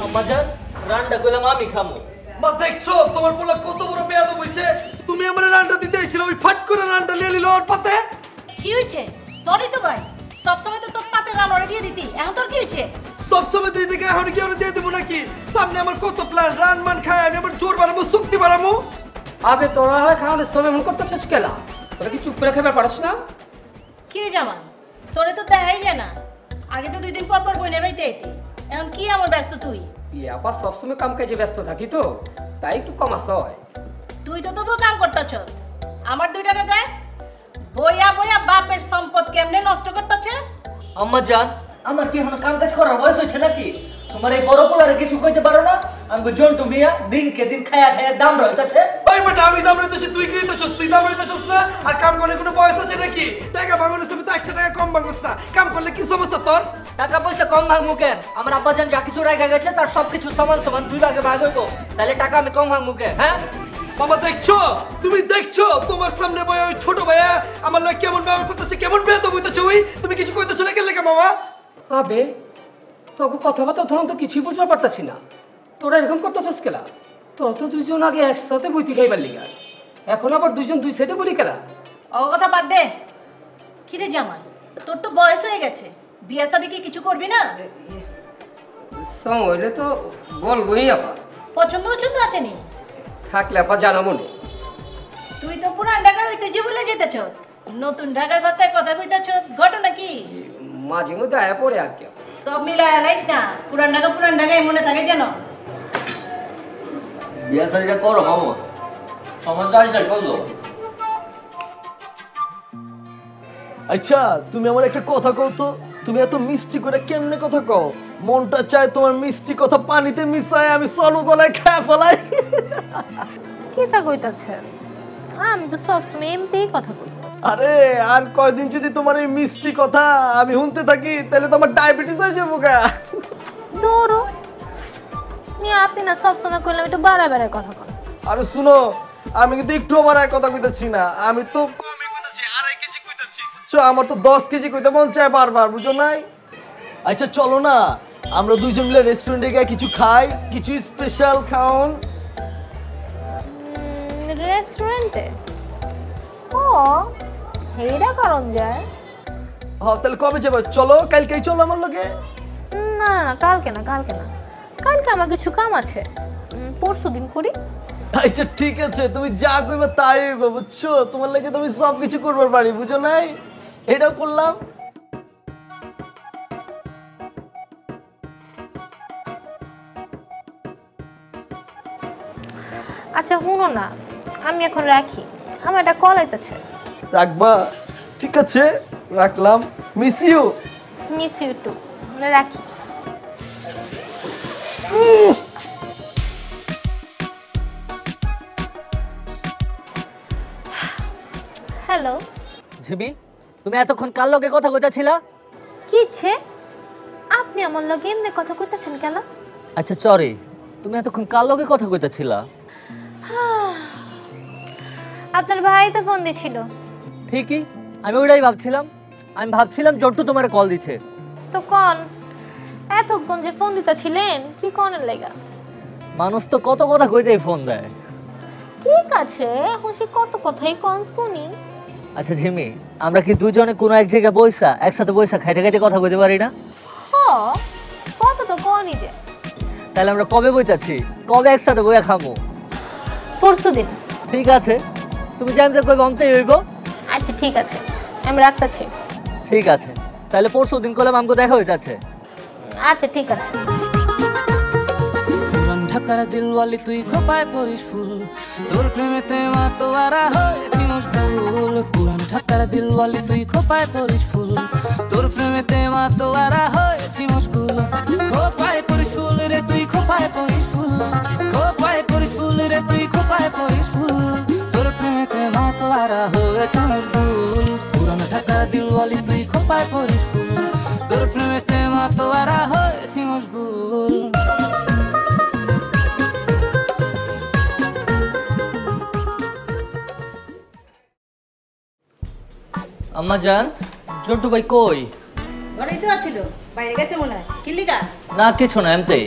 আম্মাজান রান্না কইলাম আমি খামু। মা দেখছো তোমার পোলা কত বড় বেয়াদব হইছে। তুমি আমারে রান্না দিতে আইছিল, ওই ফাট করে রান্না লিয়ে নিল ওর পাতে। কি হইছে তোরই তো ভাই, সব সময় তো তোর পাতে রান্না দিয়ে দিতি, এখন তোর কি হইছে? সব সময় দিয়ে দিকে এখন কি ওরে দিয়ে দেবো নাকি? সামনে আমার কত প্ল্যান, রান মান খায় আমি আবার জোর বাড়াবো, শক্তি বাড়াবো। আবে তোরা খাওয়ানোর সময় এমন করতেছিস কেলা? তোরা কি চুপ করে খাবার পারছ না? কি রে জামান, তোরে তো দেখাই যায় না। আগে তো 2 দিন পর পর বইনের বাড়িতে আইতি, এখন কি এমন ব্যস্ত তুই? আপা সবসময় কাম কাজে ব্যস্ত থাকি তো, তাই একটু কম আসা হয়। তুই তো তবু কাম করতেছ, আমার দুইটারে দেখ বইয়া বইয়া বাপের সম্পদ কেমনে নষ্ট করতেছে। আম্মাজান আমার কি এখন কাম কাজ করার বয়স হয়েছে নাকি? তোমার এই বড় পোলারে কিছু কইতে পারো না? আমগো জন্টু মিয়া দিনকে দিন খায়া খায়া দাম রইতাছে। ওই বেটা আমি দাম রইতেছি, তুই কি হইতেছস? তুই দাম রইতেছস না? আর কাম করে কোনো বয়স আছে নাকি? টাকা ভাঙনের সময় তো 1 টাকা কম ভাঙস না, কাম করলে কি সমস্যা তোর? টাকা পয়সা কম ভাঙমু কেন? আমার আব্বাজান যা কিছু রেখে গেছে তার সবকিছু সমান সমান 2 ভাগে ভাগ হইব, তাহলে টাকা আমি কম ভাঙমু কেন? হ্যাঁ বাবা দেখছো, তুমি দেখছো তোমার সামনে বয় ওই ছোট ভাইয়া আমার লয় কেমন ব্যবহার করতেছে, কেমন বেয়াদব হইতেছে। ওই তুমি কিছু কইতেছ না কেন লেখা মামা? আবে তোকে কথাবার্তা ধরুন তো কিছুই বুঝতে পারতাছি না, তোরা এরকম করতেছিস কেলা? তোরা তো দুইজন আগে একসাথে বইতে খাইবার লিগা, এখন আবার দুইজন দুই সাইডে বলি কেলা? ও কথা বাদ দে। কি রে জামান, তোর তো বয়স হয়ে গেছে, বিয়ে শাদী কি কিছু করবি না? সময় হইলে তো বলবোই আপা, পছন্দ পছন্দ আছে নি? থাকলে আপা জানাবো না। তুই তো পুরান ঢাকার ঐতিহ্য বলে যেতেছ, নতুন ঢাকার ভাষায় কথা কইতেছ, ঘটনা কি? মাঝে মধ্যে আয়া পড়ে আর কি। সব মিলায় লাইস না, পুরান ঢাকায় মনে থাকে যেন। বিয়া শাদিটা করো মামু, সমাজদারি যাই করলো। আচ্ছা তুমি আমার একটা কথা কও তো, তুমি এত মিষ্টি করে কেমনে কথা কও? মনটা চায় তোমার মিষ্টি কথা পানিতে মিশায় আমি সলু গলায় খেয়ে ফেলাই। কি তা কইতাছে? আমি তো সবসময় এমনিতেই কথা কই। আরে আর কয়দিন যদি তোমার এই মিষ্টি কথা আমি শুনতে থাকি তাহলে তোমার ডায়াবেটিস হয়ে যাবো গা। দৌড়ো নিয়ে আপনি না সবসময় কইলে আমি তো বাড়ায় বাড়ায় কথা কই। আরে শুনো, আমি কিন্তু একটু বাড়ায় কথা কইতাছি না, আমি তো কমই কইতাছি, 2.5 কেজি কইতাছি। বুঝছো, আমার তো 10 কেজি কইতে মন চায় বারবার, বুঝো নাই? আচ্ছা চলো না আমরা দুইজন মিলে রেস্টুরেন্টে গিয়ে কিছু খাই, কিছু স্পেশাল খাওন। রেস্টুরেন্টে? ও হেইরা করন যায়। হ্যাঁ তাহলে কবে যাবো? চলো কালকেই চলো আমার লগে। না না কালকে না, কালকে আমার কিছু কাম আছে, পরশু দিন করি। আচ্ছা ঠিক আছে, তুমি যা কইবা তাই হইব, বুঝছো? তোমার লাগে তুমি সব কিছু করবার পারি, বুঝো নাই? এটাও করলাম। আচ্ছা শুনো না, আমি এখন রাখি, আমার একটা কল আইতাছে। রাখবা? ঠিক আছে রাখলাম। Miss you. Miss you too. রাখি। হ্যালো ঝিমি, তুমি এতক্ষণ কার লগে কথা কইতাছিলা? কি ইচ্ছে? আপনি আমার লগে এমনি কথা কইতাছেন কেন? আচ্ছা সরি, তুমি এতক্ষণ কার লগে কথা কইতাছিলা? আপনার ভাই তো ফোন দিছিল। ঠিকই, আমি ওইটাই ভাবছিলাম। আমি ভাবছিলাম জন্টু তোমার কল দিছে। তো কোন এতক্ষণ যে ফোন দিতেছিলেন কি কোনের লাগা? মানুষ তো কত কথা কইতেই ফোন দেয়। ঠিক আছে, এখন সে কত কথাই কোন শুনি। আচ্ছা ঝিমি, আমরা কি দুজনে কোনো এক জায়গায় বইসা একসাথে বইসা খাইতে খাইতে কথা কইতে পারি না? কত তো কোনই যে। তাহলে আমরা কবে বইতাছি? কবে একসাথে বইয়া খামু? পরশুদিন। ঠিক আছে, তুমি জানতে কইবে অন্তেই হইব। আচ্ছা ঠিক আছে, আমি রাখতাছি। ঠিক আছে, তাহলে পরশুদিন কইলাম আমগো দেখা হইতাছে। আচ্ছা ঠিক আছে। পুরান ঢাকার দিলওয়ালি তুই খোপায় পরিস ফুল, তোর প্রেমেতে মা তোয়ারা হয়েছি মশগুল। পুরান ঢাকার দিলওয়ালি তুই খোপায় পরিস ফুল, তোর প্রেমেতে মা তোয়ারা হয়েছি মশগুল। খোপায় পরিস ফুল রে তুই খোপায় পরিস ফুল, খোপায় পরিস ফুল রে তুই খোপায় পরিস ফুল, তোর প্রেমেতে মা তোয়ারা হয়েছি মশগুল। পুরান ঢাকার দিলওয়ালি তুই খোপায় পরিস ফুল, তোর প্রেমেতে মা তোয়ারা হয়েছি মশগুল। আম্মা জান, জন্টু ভাই কই? ঘরেই তো আছিল, বাইরে গেছে মনে হয়। কি লিগা? না কিছু না, এমতেই।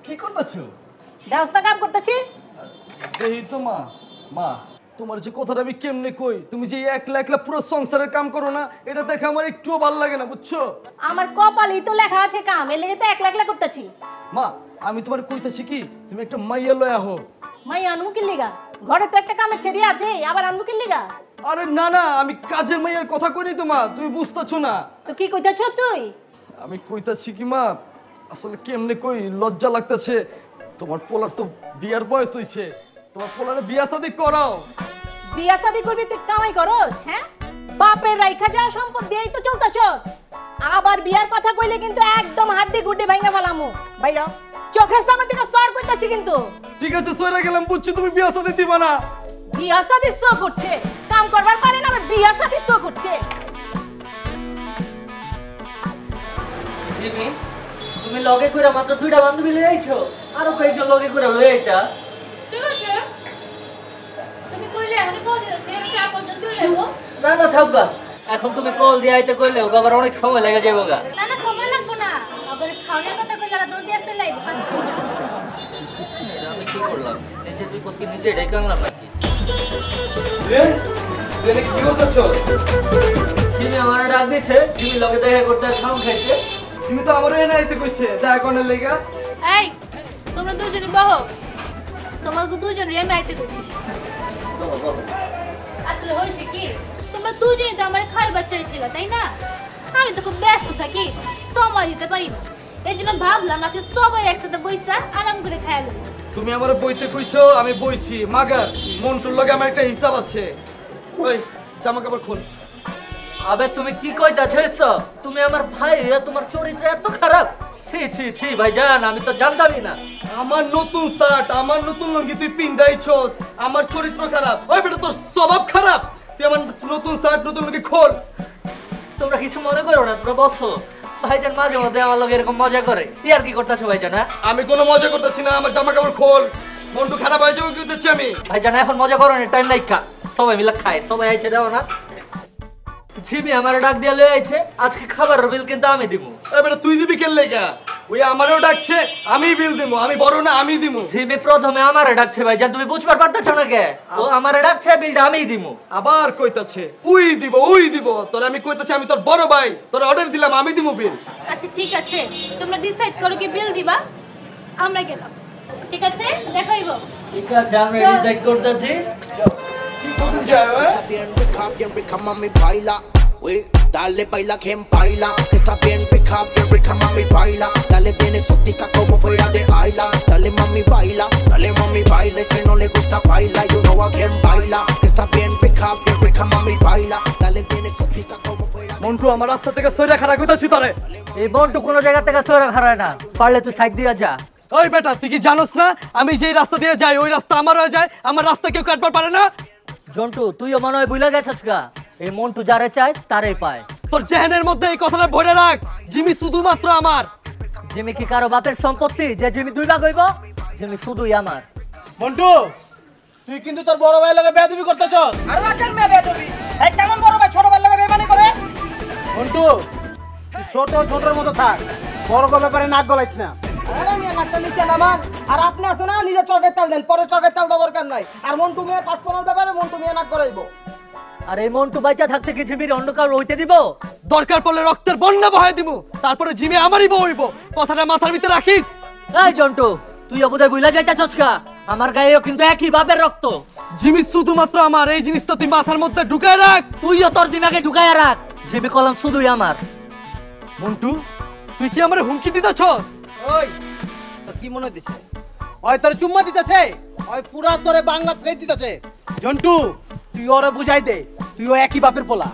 কি করতেছো? দেওস্তা কাম করতেছি। এই তো মা, মা তোমার যে কথাটা আমি কেমনে কই, তুমি যে একলা একলা পুরো সংসারের কাম করো না, এটা দেখে আমার একটুও ভালো লাগে না, বুঝছো? আমার কপালই তো লেখা আছে কাম, এর লেগে তো একলা একলা করতেছি। মা আমি তোমার কইতাছি কি, তুমি একটা মাইয়া লয়া হো। মাই আনমু কি লিগা? ঘরে তো একটা কামের ছেড়ে আছে, আবার আনমু কি লিগা? আরে না না, আমি কাজের মাইয়ার কথা কইনি তো মা, তুমি বুঝতাছো না। তো কি কইতাছ তুই? আমি কইতাছি কি মা, আসলে কেমনে কই, লজ্জা লাগতেছে। তোমার পোলার তো বিয়ার বয়স হইছে, তোমার পোলারে বিয়া শাদী করাও। বিয়া শাদি করবি তুই কামাই করস? হ্যাঁ, বাপের রাইখা যাওয়া সম্পদ দিয়েই তো চলতাছ। আবার বিয়ার কথা কইলে কিন্তু একদম হাড্ডি গুড্ডি ভাঙা ফেলামু। বাইরা চোখের সামনে থেকে সর কইতাছি কিন্তু। ঠিক আছে সইরা গেলাম, বুঝছি তুমি বিয়া শাদী দিবা না। বিয়া শাদি শো করছে, কাম করবার পারে না, আবার বিয়া শাদি শো করছে। জিমি, তুমি লগে কইরা মাত্র 2টা বান্ধবী লই আইছো, আরো কয়েকজন লগে কইরা লই আইতা। ঠিক আছে তুমি কইলে আমি কল দিয়েছি আমি 4-5 জন তুই লেবো। না না থাকবা, এখন তুমি কল দিয়ে আইতে কইলে ওগো আবার অনেক সময় লেগে যাবে গা। না না সময় লাগবে না, আবার খাওয়ানোর কথা কইলে আর দৌড় দিয়ে চলে আইবো 5 মিনিট। আমি কি করলাম, নিজের বিপদ কি নিজে ডেকে আনলাম নাকি? কি করতেছো? জিমি আমার ডাক দিছে, জিমি লগে দেখা করতে খাও খাইতে। তুমি তো আমারও এনে আইতে কইছে, দেখা কোনের লেগা। এই তোমরা দুজনে বহো, তোমাকে দুজনে আমি আইতে কইছি। আসলে হইছে কি, তোমরা দুজনে তো আমার খাইবার চাইছিল তাই না? আমি তো খুব ব্যস্ত থাকি, সময় দিতে পারি না, এই জন্য ভাবলাম আজকে সবাই একসাথে বইসা আরাম করে খাইয়া লব। তুমি আমার বইতে কইছো, আমি বইছি, মাগার মন্টুর লগে আমার একটা হিসাব আছে। ওই জামা কাপড় খোল। আবে তুমি কি কইতাছো এসব? তুমি আমার ভাই, তোমার চরিত্র এত খারাপ। ছি ছি ছি ভাইজান, আমি তো জানতামই না। আমার নতুন শার্ট, আমার নতুন লুঙ্গি তুই পিন্দাইছস, আমার চরিত্র খারাপ? ওই বেটা তোর স্বভাব খারাপ, তুই আমার নতুন শার্ট নতুন লুঙ্গি খোল। তোমরা কিছু মনে করো না, তোমরা বসো। ভাইজান মাঝে মধ্যে আমার লগে এরকম মজা করে। ইয়ার কি করতেছো ভাইজান? হ্যাঁ আমি কোনো মজা করতেছি না, আমার জামা কাপড় খোল। মন্টু খারাপ হয়ে যাবে কি দিচ্ছি আমি? ভাইজান এখন মজা করো না, টাইম নাই খা। সবাই মিলে খায়, সবাই আইছে দাও না। ঝিমি আমার ডাক দিয়ে লই আইছে, আজকে খাবারের বিল কিন্তু আমি দিমু। ওই বেটা তুই দিবি কেন লেগা? ওই আমারও ডাকছে, আমি বিল দিমু, আমি বড় না, আমি দিমু। ঝিমি প্রথমে আমারে ডাকছে ভাইজান, তুমি বুঝবার পারতেছো না কে? ও আমারে ডাকছে, বিলটা আমিই দিমু। আবার কইতাছে উই দিব। তোর আমি কইতাছি আমি তোর বড় ভাই, তোর অর্ডার দিলাম, আমি দিমু বিল। আচ্ছা ঠিক আছে, তোমরা ডিসাইড করো কি বিল দিবা, আমরা গেলাম। ঠিক আছে দেখাইবো। ঠিক আছে, আমি ডিসাইড করতেছি। ঠিক মতো যাও। Bien rica, mami, baila. Uy, dale, baila, quien baila. Está bien rica, mami, baila. Dale, bien exótica como fuera de Ayla. Dale, mami, baila. Si no le gusta, baila. You know a quien baila. Está bien rica, mami, baila. Dale, bien exótica como fuera de Montu আমার রাস্তা থেকে সইরা খারাপ কইতাছি তোরে। এই বন্টু কোনো জায়গা থেকে সরে খারায় না, পারলে তুই সাইড দিয়া যা। ওই বেটা তুই কি জানোস না আমি যেই রাস্তা দিয়ে যাই ওই রাস্তা আমার হয়ে যায়, আমার রাস্তা কেউ কাটবার পারে না। জন্টু তুইও মনে হয় বুঝলে গেছিস গা, এই মন্টু যারে চায় তারে পায়। তোর জেহেনের মধ্যে এই কথাটা ভরে রাখ, জিমি শুধুমাত্র আমার। জিমি কি কারো বাপের সম্পত্তি যে জিমি 2 ভাগ হইব? জিমি শুধুই আমার। মন্টু তুই কিন্তু তোর বড় ভাইয়ের লগে বেয়াদবি করতেছস। আর রাখার মেয়ে বেদবি, এই কেমন বড় ভাই ছোট ভাইয়ের লগে বেমানি করে? মন্টু তুই ছোটর মতো থাক, বড় ব্যাপারে নাক গলাইছ না। আরে মিয়া নাটটা নিচে নামান। আর আপনি আছে না নিজে চরকায় তেল দেন, পরে চরকায় তেল দেওয়ার দরকার নাই। আর মন্টু মিয়ার পার্সোনাল ব্যাপারে মন্টু মিয়া নাক গলাইবো। আর এই মন্টু বাইচা থাকতে কি জিমির অন্য কারো হইতে দিব? দরকার পড়লে রক্তের বন্যা বহায় দিমু, তারপরে জিমি আমারই বউ হইব। কথাটা মাথার ভিতরে রাখিস। এই জন্টু তুই অবুদায় বুঝলা যাইতাছস কা, আমার গায়েও কিন্তু একই বাপের রক্ত। জিমি শুধুমাত্র আমার, এই জিনিসটা তুই মাথার মধ্যে ঢুকায় রাখ। তুইও তোর দিমাগে ঢুকাইয়া রাখ, জিমি কলম শুধুই আমার। মন্টু তুই কি আমারে হুমকি দিতেছস? ওই তো কি মনে দিছে? ওই তোর চুম্মা দিতেছে, ওই পুরা তোরে বাংলা থ্রেড দিতেছে। জন্টু তুই ওরে বুঝাই দে, তুইও একই বাপের পোলা।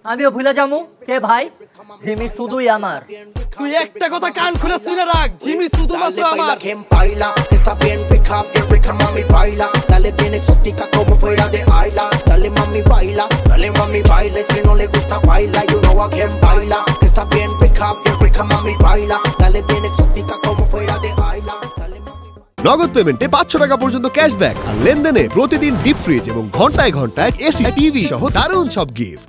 আমিও ভুলে যামু কে ভাই, জিমি শুধুই আমার। তুই একটা কথা কান খুলে শুনে রাখ, জিমি শুধুমাত্র Dale, আমার। baila, quien baila. Está bien rica, mami, baila. Dale, bien exótica como fuera de Ayla. Dale, mami, baila. Si no le gusta, baila. You know a quien baila. Está bien rica, mami, baila. Dale, bien exótica como fuera de Ayla. Dale, mami. নগদ পেমেন্টে 500 টাকা পর্যন্ত cashback আর লেনদেনে প্রতিদিন deep fridge এবং ঘন্টায় ঘন্টায় AC TV সহ দারুণ সব গিফট।